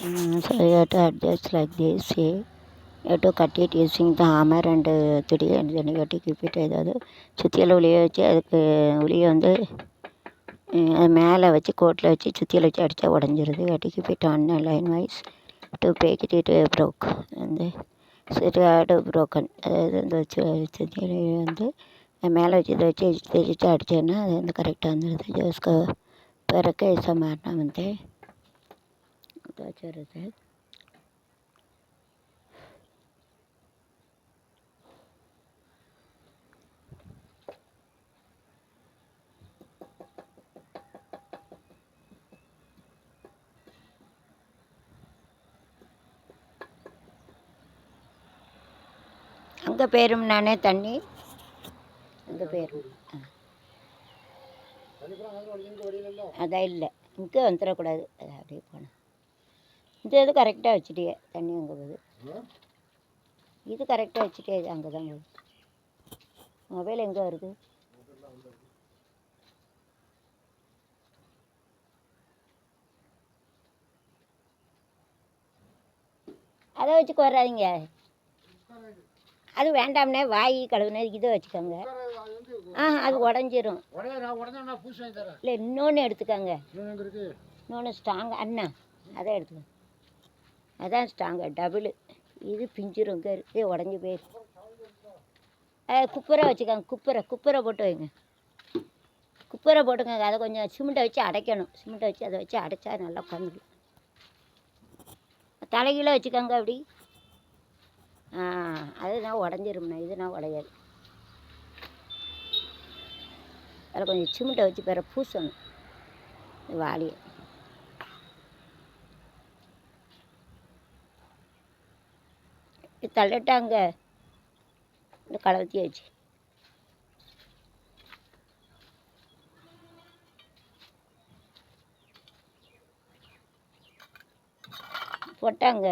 So you have to adjust like this. See, you have to cut it using the hammer and three, and then you have to keep it ஏதாவது சுற்றியில் உளியை வச்சு அதுக்கு உளியை வந்து அது மேலே வச்சு கோட்டில் வச்சு சுற்றியில் வச்சு அடித்தா உடஞ்சிருது. You have to keep it on line wise to make it broke வந்து சரியாடு broken. அதாவது இந்த வச்சு சுற்றியில் வந்து மேலே வச்சு இதை வச்சு தேய்ச்சி அடித்தேன்னா அது வந்து கரெக்டாக வந்துடுது. ஜோஸ்க்கு பிறக்க ऐसा मारना बनते तो अच्छा रहता है. அங்கே பேரும் நானே தண்ணி அங்கே பேரும் அதான் இல்லை இங்கே வந்துடக்கூடாது. அது அப்படியே போனேன். இந்த இது கரெக்டாக வச்சுட்டே தண்ணி அங்கே போகுது. இது கரெக்டாக வச்சுட்டே இது அங்கே தான் போகுது. மொபைல் எங்கே வருது? அதை வச்சுக்கு வராதிங்க. அது வேண்டாம்னே வாய் கழுவுனே இதை வச்சுக்கோங்க. அது உடஞ்சிரும். இல்லை இன்னொன்று எடுத்துக்கோங்க. இன்னொன்று ஸ்ட்ராங்கு அண்ணா அதை எடுத்துக்கோங்க. அதான் ஸ்ட்ராங்கு டபுளு. இது பிஞ்சிரும் இதே உடஞ்சி போயிடும். குப்பரை வச்சுக்கோங்க. குப்பரை போட்டு வைங்க. குப்பரை போட்டுக்கோங்க. அதை கொஞ்சம் சிமெண்ட்டை வச்சு அடைக்கணும். சிமெண்ட்டை வச்சு அதை வச்சு அடைச்சா நல்லா உட்காந்துடும். தலைகீழ வச்சுக்கோங்க அப்படி. அதுதான் உடஞ்சிரும்ண்ணா. இதுனா உடையாது. அதில் கொஞ்சம் சிமெண்ட்டை வச்சு பிற பூசணும் வாளியை. தள்ளட்டாங்க இந்த கலவத்தி வச்சு போட்டாங்க.